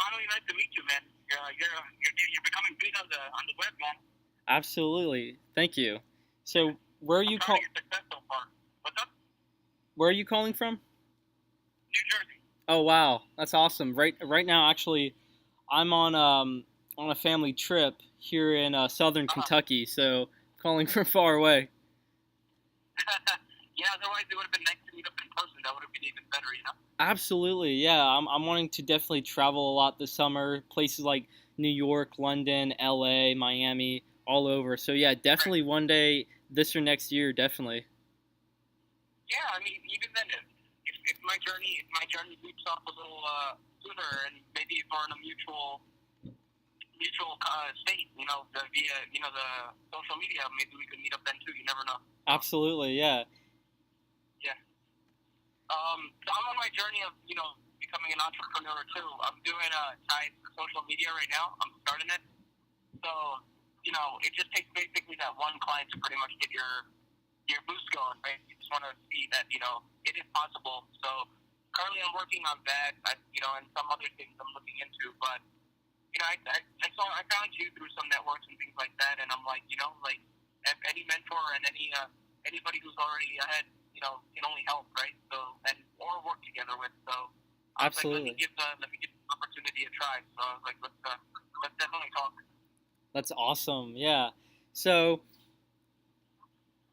finally nice to meet you, man. You're becoming big on the web, man. Absolutely. Thank you. Yeah. So, where are I'm you proud of call your success so far. What's up? where are you calling from? New Jersey. Oh, wow. That's awesome. Right now actually I'm on a family trip here in southern Uh-huh. Kentucky, so calling from far away. Yeah, otherwise it would have been nice to meet up in person. That would have been even better, you know? Absolutely. Yeah, I'm wanting to definitely travel a lot this summer, places like New York, London, LA, Miami, all over. So yeah, Right. definitely one day this or next year, definitely. Yeah, I mean, even then, if my journey leaps off a little sooner, and maybe if we're in a mutual state, via the social media, maybe we could meet up then too. You never know. So Absolutely. Yeah. yeah. So I'm on my journey of becoming an entrepreneur too. I'm doing tied to social media right now. I'm starting it. So it just takes basically that one client to pretty much get your boost going, right? You just want to see that it is possible. So currently I'm working on that, and some other things I'm looking into. But I found you through some networks and things like that, and I'm like, like any mentor and anybody who's already ahead, can only help, right? So or work together with. So I was like, Absolutely. let me give the opportunity a try. So I was like, let's definitely talk. That's awesome. Yeah. So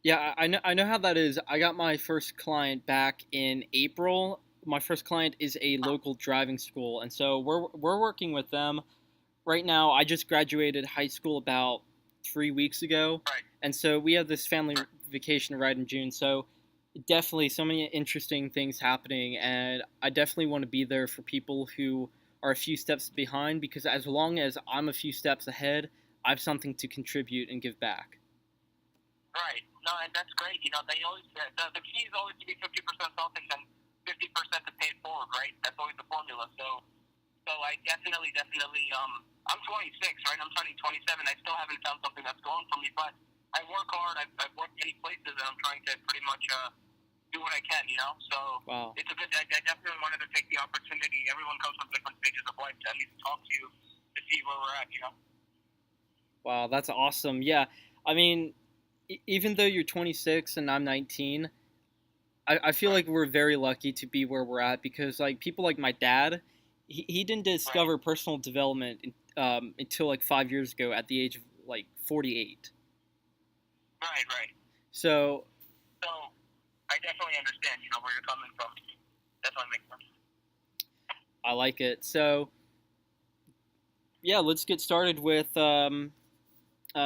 yeah, I know how that is. I got my first client back in April. My first client is a local driving school, and so we're working with them right now. I just graduated high school about 3 weeks ago, Right. and so we have this family Right. vacation right in June. So definitely so many interesting things happening, and I definitely want to be there for people who are a few steps behind because as long as I'm a few steps ahead, I have something to contribute and give back. Right. No, and that's great. They always the key is always to be 50% selfish and 50% to pay it forward, right? That's always the formula. So I definitely I'm 26, right? I'm turning 27. I still haven't found something that's going for me, but I work hard. I've worked many places, and I'm trying to pretty much do what I can. So Wow. it's a good. I definitely wanted to take the opportunity. Everyone comes from different stages of life to at least talk to you to see where we're at. Wow, that's awesome. Yeah, I mean, even though you're 26 and I'm 19, I feel Right. like we're very lucky to be where we're at because like people like my dad, he didn't Right. discover personal development until like 5 years ago at the age of like 48. Right. Right. So So I definitely understand. Where you're coming from. Definitely makes sense. I like it. So yeah, let's get started with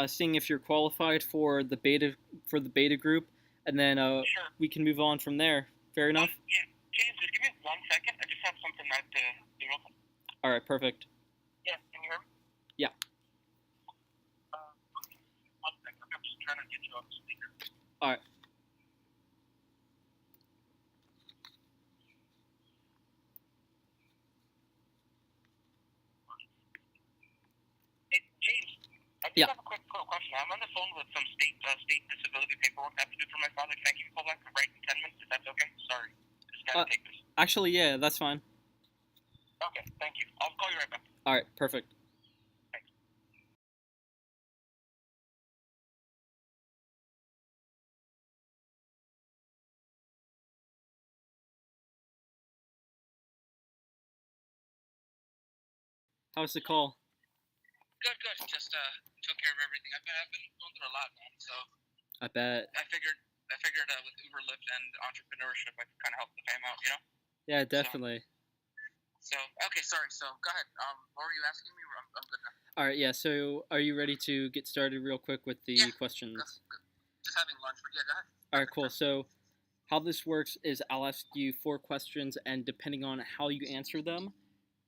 seeing if you're qualified for the beta group, and then Sure. we can move on from there. Fair enough. Yeah, James, just give me 1 second. I just have something that do real quick. All right, perfect. Yeah, can you hear me? Yeah. Okay. 1 second. I'm just trying to get you off the speaker. All right. Hey, James, I just Yeah. have a quick question. I'm on the phone with some state disability paperwork I have to do for my father. Can I give you a call back right in 10 minutes if that's okay? Sorry. Just gotta Uh, take this. Actually, yeah, that's fine. Okay, thank you. I'll call you right back. All right, perfect. Thanks. How's the call? Good, good. Just took care of everything. I've been going through a lot, man. So I bet. I figured with Uber, Lyft, and entrepreneurship, I could kind of help the fam out. Yeah, So definitely. So okay, sorry. So go ahead. What were you asking me? I'm good now. All right, yeah. So, are you ready to get started real quick with Yeah, the questions? just having lunch, but yeah, go ahead. All right, Perfect, cool. perfect. So, how this works is I'll ask you 4 questions, and depending on how you answer them,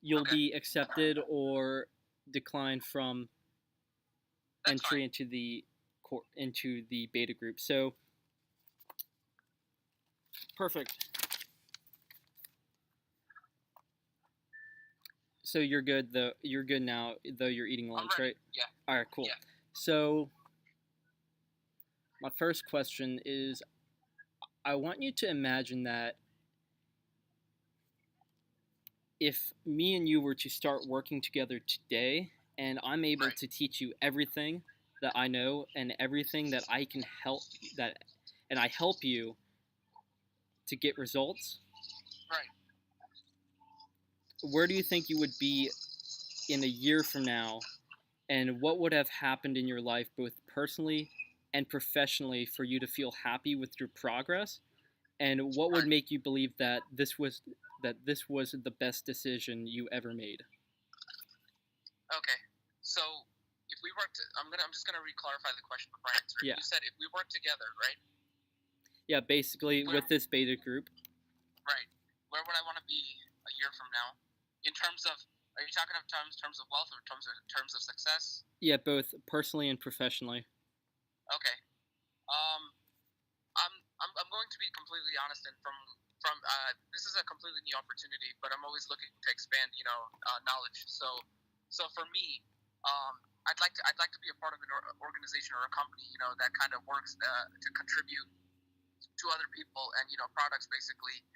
you'll Okay, be accepted or declined from that's fine. entry into the beta group. So, perfect. So you're good though. You're good now, though you're eating I'm lunch, ready. right? Yeah, All right, cool. yeah. So my first question is, I want you to imagine that if me and you were to start working together today, and I'm able Right. to teach you everything that I know and everything that I can help that, and I help you to get results, Right. where do you think you would be in a year from now, and what would have happened in your life both personally and professionally for you to feel happy with your progress, and what would Right. make you believe that this was the best decision you ever made? Okay. So if we worked, I'm just gonna re-clarify the question before I answer it. Yeah. You said if we work together, right? Yeah, basically Where with this beta group. Right. Where would I want to be a year from now? In terms of, are you talking of terms of wealth or terms of success? Yeah, both personally and professionally. Okay. Um, I'm going to be completely honest, and from this is a completely new opportunity, but I'm always looking to expand, knowledge. So for me, I'd like to be a part of an organization or a company, that kind of works to contribute to other people and products basically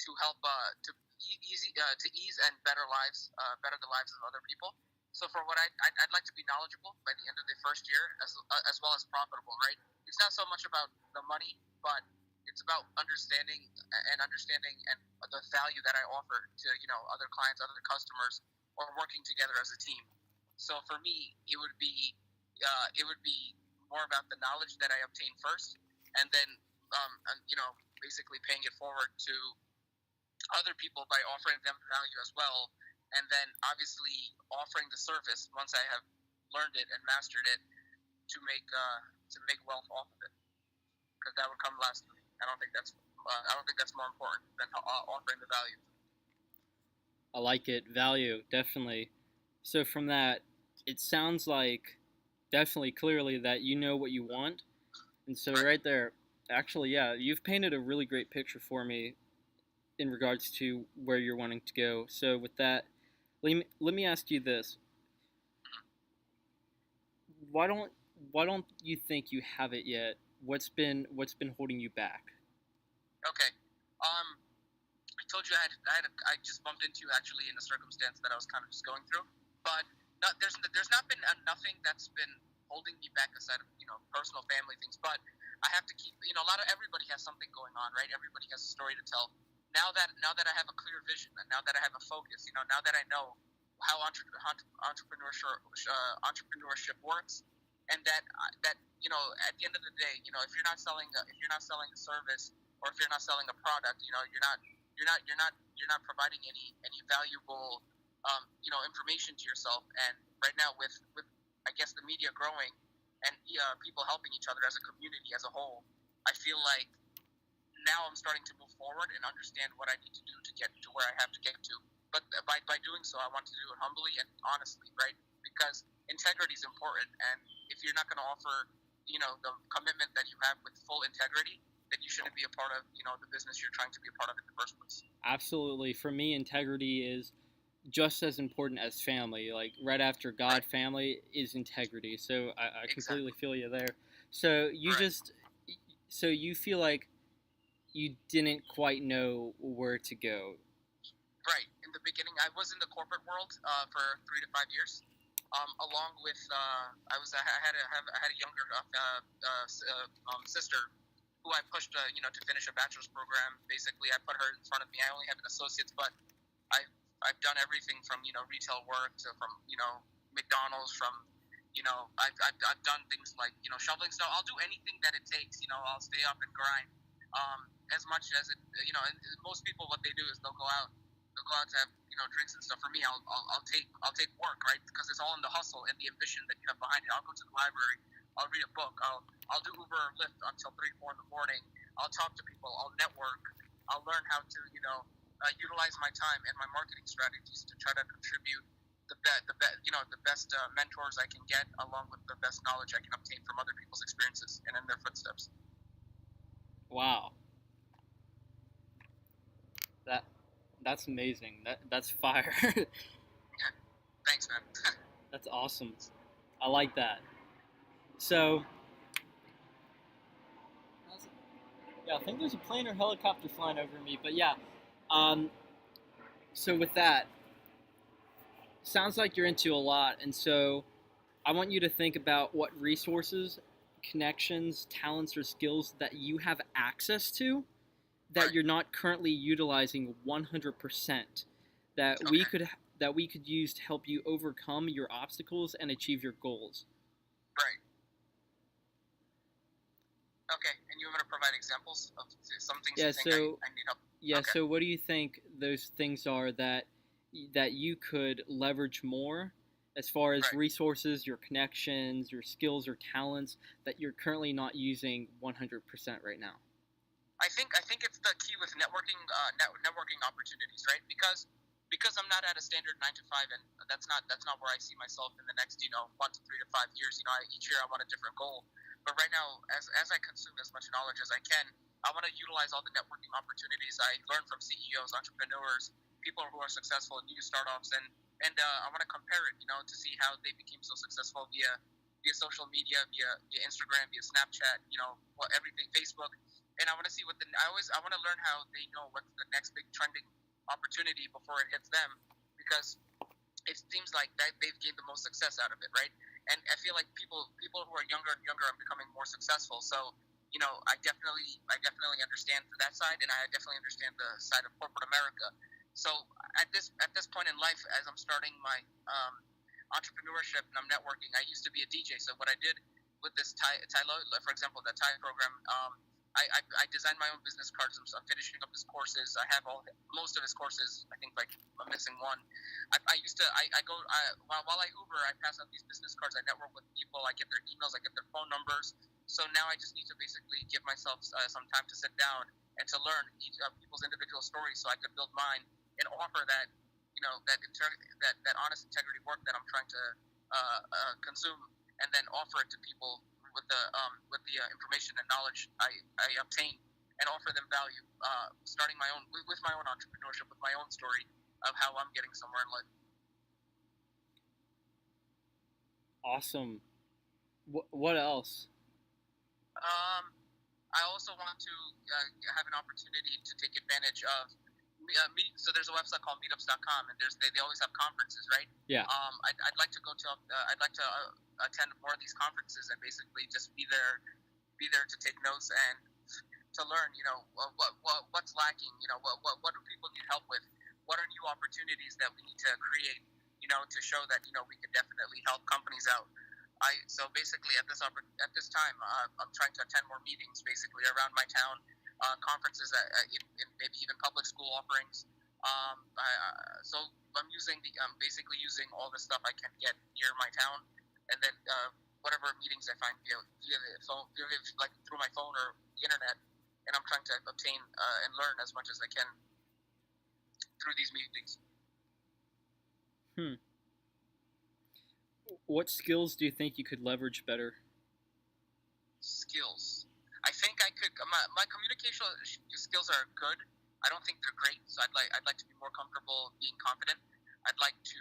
to help to ease and better the lives of other people. So for what I'd like to be knowledgeable by the end of the first year, as well as profitable. Right? It's not so much about the money, but it's about understanding and the value that I offer to other clients, other customers, or working together as a team. So for me, it would be more about the knowledge that I obtain first, and then basically paying it forward to other people by offering them value as well, and then obviously offering the service once I have learned it and mastered it to make wealth off of it, because that would come last to me. I don't think that's more important than offering the value. I like it. Value, definitely. So from that, it sounds like definitely clearly that you know what you want. And so Right. right there, actually, yeah, you've painted a really great picture for me in regards to where you're wanting to go. So with that, let me ask you this. Why don't why don't you think you have it yet? What's been holding you back? Okay. I told you I just bumped into actually in a circumstance that I was kind of just going through, but there's not been nothing that's been holding me back aside of personal family things, but I have to keep a lot of everybody has something going on, right? Everybody has a story to tell. Now that I have a clear vision, and now that I have a focus, now that I know how entrepreneurship works, and that at the end of the day, if you're not selling a service, or if you're not selling a product, you're not providing any valuable information to yourself. And right now, with I guess the media growing and people helping each other as a community as a whole, I feel like now I'm starting to move forward and understand what I need to do to get to where I have to get to. But by doing so, I want to do it humbly and honestly, right? Because integrity is important, and if you're not going to offer the commitment that you have with full integrity, then you shouldn't be a part of the business you're trying to be a part of in the first place. Absolutely. For me, integrity is just as important as family. Like right after God, Right. family is integrity. So I completely Exactly. feel you there. So Right. you feel like you didn't quite know where to go. Right. In the beginning, I was in the corporate world for 3 to 5 years. Along with I had a younger sister who I pushed to finish a bachelor's program. Basically, I put her in front of me. I only have an associate's, but I've done everything from retail work to from McDonald's, from I've done things like shoveling snow. I'll do anything that it takes. I'll stay up and grind. As much as and most people, what they do is they'll go out to have drinks and stuff. For me, I'll take work, right, because it's all in the hustle and the ambition that you have behind it. I'll go to the library. I'll read a book. I'll do Uber or Lyft until 3, 4 in the morning. I'll talk to people. I'll network. I'll learn how to utilize my time and my marketing strategies to try to contribute the best mentors I can get, along with the best knowledge I can obtain from other people's experiences and in their footsteps. Wow. That that's amazing. That's fire. Thanks, man. That's awesome. I like that. So yeah, I think there's a plane or helicopter flying over me. But yeah, um, So with that, sounds like you're into a lot, and so I want you to think about what resources, connections, talents, or skills that you have access to that Right. you're not currently utilizing 100%, that we Okay. could that we could use to help you overcome your obstacles and achieve your goals. Right. Okay. And you want to provide examples of some things you Yeah, think so I need help? yeah, Okay. so what do you think those things are that you could leverage more as far as Right. resources, your connections, your skills or talents that you're currently not using 100% right now? I think it's the key with networking networking opportunities, right? Because I'm not at a standard 9 to 5, and that's not where I see myself in the next 1 to 3 to 5 years. Each year I want a different goal, but right now, as I consume as much knowledge as I can, I want to utilize all the networking opportunities I learn from CEOs, entrepreneurs, people who are successful, new startups, and I want to compare it, to see how they became so successful via social media, via Instagram, via Snapchat, everything, Facebook, and I want to see I want to learn how they know what's the next big trending opportunity before it hits them, because it seems like that they've gained the most success out of it, right? And I feel like people who are younger and younger are becoming more successful. So I definitely understand that side, and I definitely understand the side of corporate America. So at this point in life, as I'm starting my entrepreneurship and I'm networking, I used to be a DJ. So what I did with this for example, the Thai program, I designed my own business cards. I'm finishing up his courses. I have most of his courses. I think like I'm missing one. I used to I go while I Uber, I pass out these business cards. I network with people. I get their emails. I get their phone numbers. So now I just need to basically give myself some time to sit down and to learn each people's individual stories, so I could build mine and offer that honest integrity work that I'm trying to consume, and then offer it to people with the information and knowledge I obtain, and offer them value, starting my own with my own entrepreneurship, with my own story of how I'm getting somewhere in life. Awesome. What else? Um, I also want to have an opportunity to take advantage of meet. So there's a website called Meetups.com, and they always have conferences, right? Yeah. I'd like to go to I'd like to attend more of these conferences and basically just be there to take notes and to learn. What's lacking. What do people need help with? What are new opportunities that we need to create? To show that we could definitely help companies out. So basically at this time, I'm trying to attend more meetings basically around my town, conferences, in maybe even public school offerings. So I'm basically using all the stuff I can get near my town, and then whatever meetings I find via the phone, like through my phone or the internet, and I'm trying to obtain and learn as much as I can through these meetings. Hmm. What skills do you think you could leverage better? Skills. I think I could. My communication skills are good. I don't think they're great, so I'd like to be more comfortable being confident. I'd like to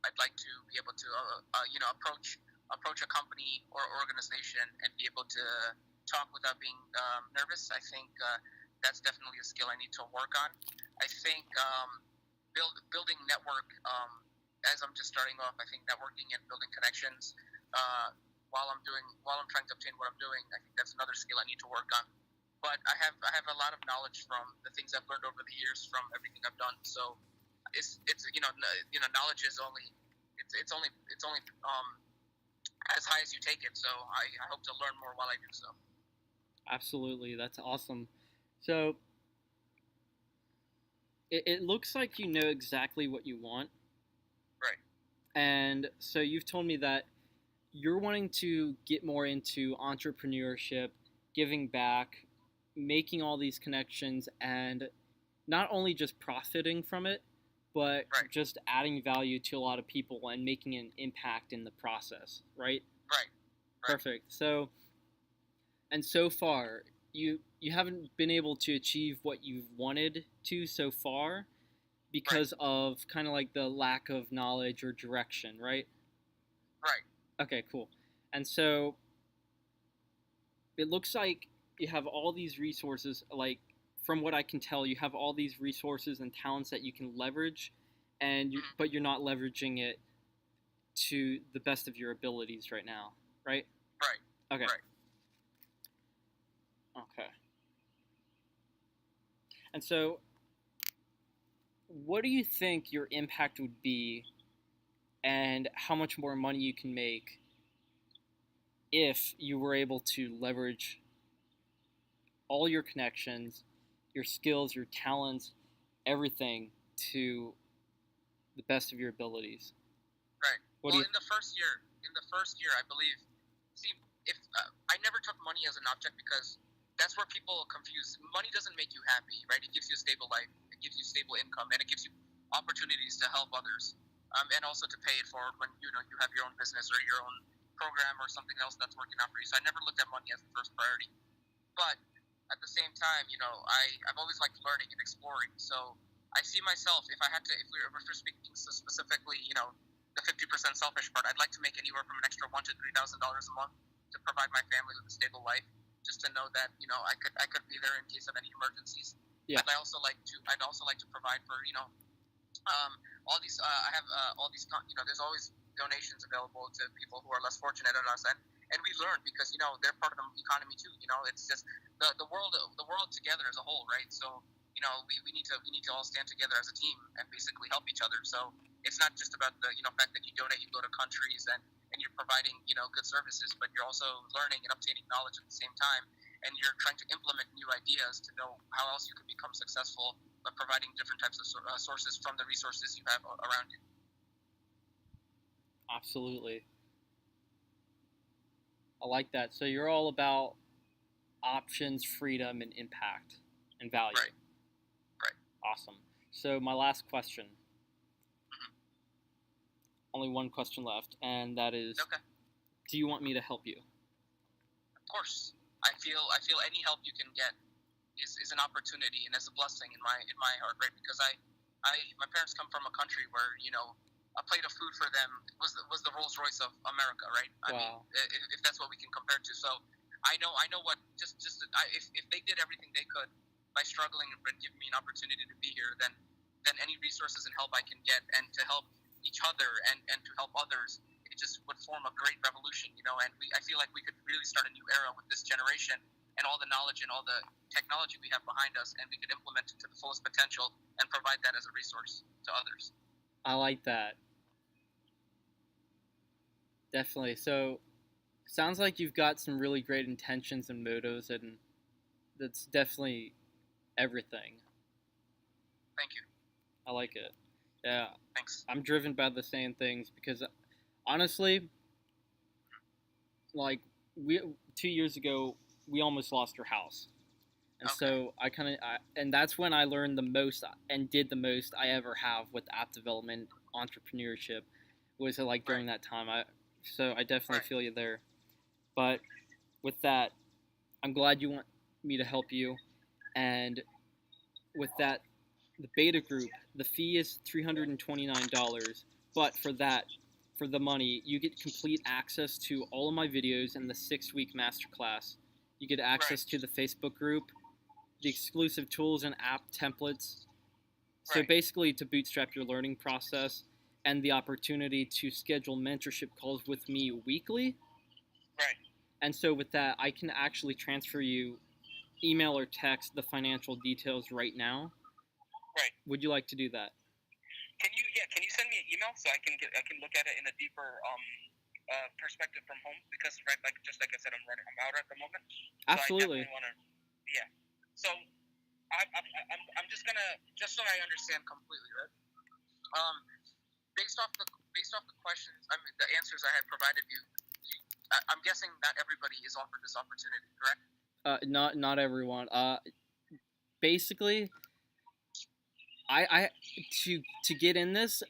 I'd like to be able to approach a company or organization and be able to talk without being nervous. I think that's definitely a skill I need to work on. I think building network, as I'm just starting off. I think networking and building connections. While I'm trying to obtain what I'm doing, I think that's another skill I need to work on. But I have a lot of knowledge from the things I've learned over the years, from everything I've done. So knowledge is only it's only as high as you take it. So I hope to learn more while I do so. Absolutely, that's awesome. So it looks like you know exactly what you want, Right. and so you've told me that you're wanting to get more into entrepreneurship, giving back, making all these connections, and not only just profiting from it, but Right. just adding value to a lot of people and making an impact in the process, right? Right. Right. Perfect. So far, you haven't been able to achieve what you've wanted to so far Right. because of kind of like the lack of knowledge or direction, right? Right. Okay, cool. And so it looks like you have all these resources, like from what I can tell, you have all these resources and talents that you can leverage, but you're not leveraging it to the best of your abilities right now, right? Right. Okay. Right. Okay. And so, what do you think your impact would be, and how much more money you can make if you were able to leverage all your connections, your skills, your talents, everything to the best of your abilities? Right. What Well, do you? in the first year, I believe. See, if I never took money as an object because that's where people confuse. Money doesn't make you happy, right? It gives you a stable life, it gives you stable income, and it gives you opportunities to help others, and also to pay it forward when you have your own business or your own program or something else that's working out for you. So I never looked at money as the first priority. But at the same time, I've always liked learning and exploring. So I see myself, if we're speaking so specifically, the 50% selfish part, I'd like to make anywhere from an extra $1,000 to $3,000 a month to provide my family with a stable life, just to know that I could be there in case of any emergencies. Yeah. I'd also like to provide for all these. I have all these. There's always donations available to people who are less fortunate than us, and we learn because they're part of the economy too. It's just the world together as a whole, right? So we need to all stand together as a team and basically help each other. So it's not just about the fact that you donate, you go to countries and you're providing good services, but you're also learning and obtaining knowledge at the same time, and you're trying to implement new ideas to know how else you can become successful by providing different types of sources from the resources you have around you. Absolutely. I like that. So you're all about options, freedom, and impact and value. Right. Right. Awesome. So my last question. Only one question left, and that is, Okay. do you want me to help you? Of course. I feel any help you can get is an opportunity and is a blessing in my heart, right? Because my parents come from a country where a plate of food for them was the Rolls Royce of America, right? I mean, if that's what we can compare to. So I know what if they did everything they could by struggling and giving me an opportunity to be here, then any resources and help I can get and to help each other and to help others, it just would form a great revolution, and I feel like we could really start a new era with this generation and all the knowledge and all the technology we have behind us, and we could implement it to the fullest potential and provide that as a resource to others. I like that. Definitely. So, sounds like you've got some really great intentions and motives, and that's definitely everything. Thank you. I like it. Yeah. Thanks. I'm driven by the same things because, honestly, like 2 years ago, we almost lost our house. And so and that's when I learned the most and did the most I ever have with app development, entrepreneurship, was like during that time. So I definitely feel you there. But with that, I'm glad you want me to help you. And with that, the beta group, the fee is $329. But for the money, you get complete access to all of my videos and the 6-week masterclass. You get access to the Facebook group, the exclusive tools and app templates. So basically to bootstrap your learning process, and the opportunity to schedule mentorship calls with me weekly. Right. And so with that, I can actually transfer you email or text the financial details right now. Right. Would you like to do that? Can you send me an email so I can look at it in a deeper perspective from home, because like I said, I'm out at the moment. Absolutely. So I definitely want to. Yeah. So I'm just gonna, just so I understand completely, right? Based off the questions, I mean the answers I had provided you, I'm guessing not everybody is offered this opportunity, correct? Not everyone. Basically, I to get in this,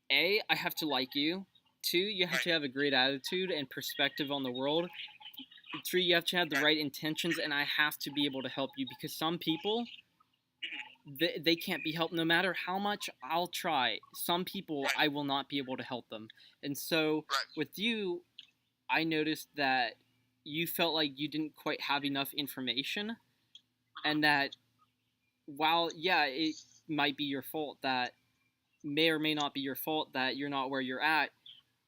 I have to like you. 2, you have to have a great attitude and perspective on the world. 3, you have to have the right intentions, and I have to be able to help you, because some people, they can't be helped no matter how much I'll try. Some people, I will not be able to help them. And so with you, I noticed that you felt like you didn't quite have enough information, and that while yeah, it might be your fault that may or may not be your fault that you're not where you're at,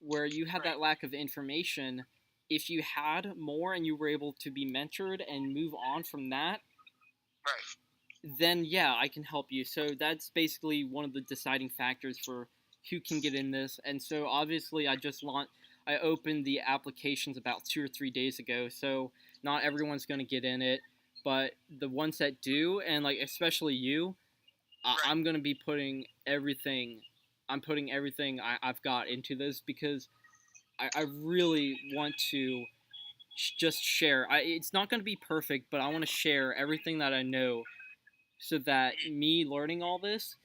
where you have Right. that lack of information. If you had more and you were able to be mentored and move on from that, Right. then yeah, I can help you. So that's basically one of the deciding factors for who can get in this. And so obviously, I opened the applications about 2 or 3 days ago. So not everyone's going to get in it, but the ones that do, and like especially you, Right. I'm going to be putting everything. I'm putting everything I've got into this because I really want to just share. It's not going to be perfect, but I want to share everything that I know so that me learning all this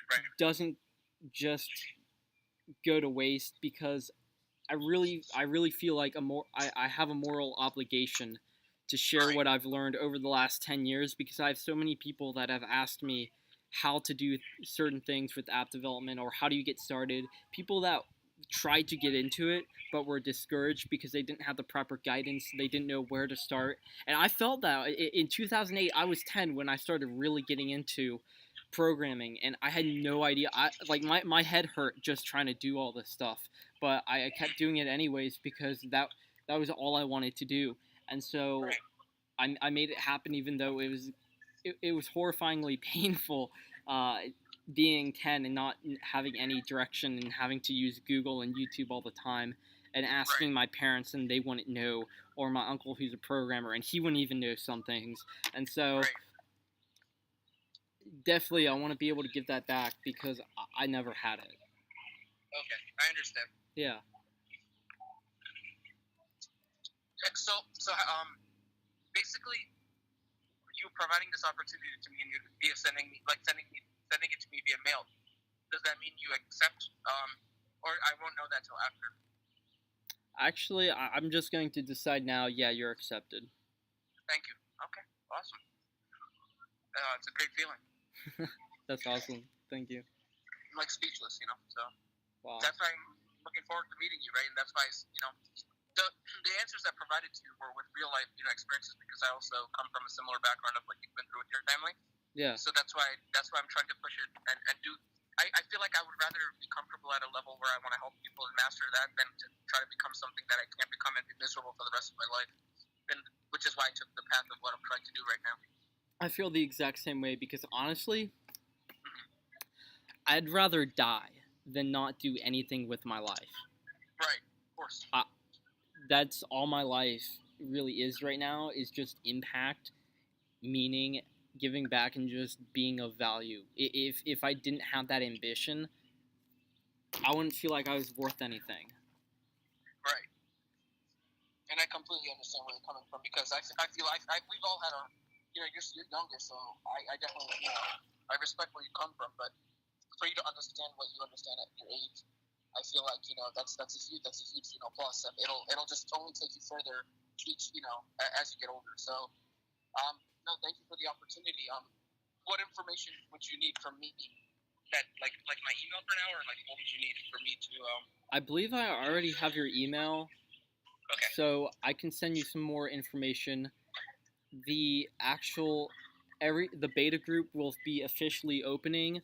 Right. doesn't just go to waste because I really feel like I have a moral obligation to share Right. what I've learned over the last 10 years because I have so many people that have asked me how to do certain things with app development or how do you get started. People that tried to get into it but were discouraged because they didn't have the proper guidance, they didn't know where to start. And I felt that in 2008 I was 10 when I started really getting into programming and I had no idea. My head hurt just trying to do all this stuff, but I kept doing it anyways because that was all I wanted to do. And so Right. I made it happen even though it was horrifyingly painful being 10 and not having any direction and having to use Google and YouTube all the time and Right. asking my parents and they wouldn't know, or my uncle who's a programmer and he wouldn't even know some things. And so Right. definitely I want to be able to give that back because I never had it. Okay. I understand. Yeah. So basically, you providing this opportunity to me and you via sending it to me via mail. Does that mean you accept? Or I won't know that till after. Actually, I'm just going to decide now. Yeah, you're accepted. Thank you. Okay. Awesome. It's a great feeling. That's awesome. Thank you. I'm like speechless, you know. So Wow. that's why I'm looking forward to meeting you, right? And that's why the answers I provided to you were with real life, experiences because I also come from a similar background of what you've been through with your family. Yeah. So that's why I'm trying to push it and do. I feel like I would rather be comfortable at a level where I want to help people and master that than to try to become something that I can't become and be miserable for the rest of my life. And which is why I took the path of what I'm trying to do right now. I feel the exact same way because honestly, I'd rather die than not do anything with my life. Right, of course. That's all my life really is right now is just impact, meaning, giving back, and just being of value. If I didn't have that ambition, I wouldn't feel like I was worth anything. Right. And I completely understand where you're coming from because I feel like we've all had our, you're younger, so I definitely, I respect where you come from, but for you to understand what you understand at your age, I feel like that's a huge plus, and it'll just only take you further as you get older. So no, thank you for the opportunity. What information would you need from me? That like my email for now, or like what would you need for me to? I believe I already have your email. Okay. So I can send you some more information. The beta group will be officially opening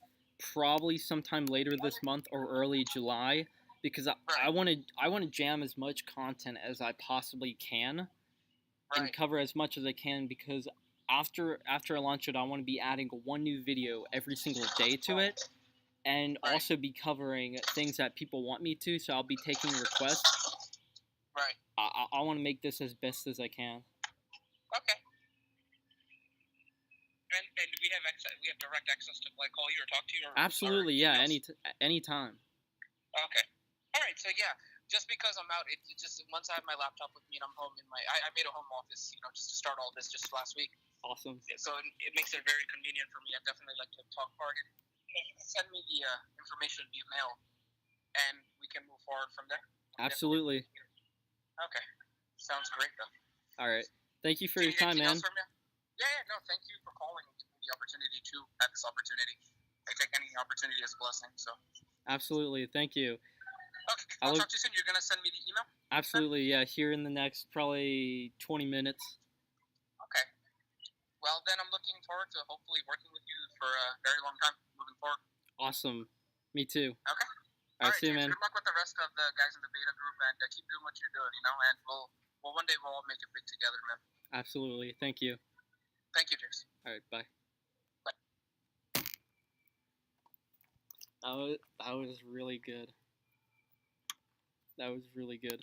probably sometime later this month or early July because I want to jam as much content as I possibly can and cover as much as I can because after I launch it I want to be adding one new video every single day to it and also be covering things that people want me to, so I'll be taking requests. Right. I want to make this as best as I can. Okay. And we have direct access to like call you or talk to you? Absolutely, yeah, anytime. Okay. All right, so yeah, just because I'm out, it just once I have my laptop with me and I'm home I made a home office, just to start all this just last week. Awesome. So it makes it very convenient for me. I definitely like to talk bargain. You can send me the information via mail, and we can move forward from there. Absolutely. Okay. Sounds great, though. All right. Thank you for your time, man. Yeah, no, thank you for calling and giving me the opportunity to have this opportunity. I take any opportunity as a blessing, so. Absolutely. Thank you. Okay, I'll talk to you soon. You're going to send me the email? Absolutely, yeah. Here in the next probably 20 minutes. Okay. well, then I'm looking forward to hopefully working with you for a very long time moving forward. Awesome. Me too. Okay. All right, see you, James. man. Good luck with the rest of the guys in the beta group, and keep doing what you're doing. And we'll one day we'll all make it big together, man. Absolutely. Thank you. Thank you, James. All right, bye. Bye. That was really good. That was really good.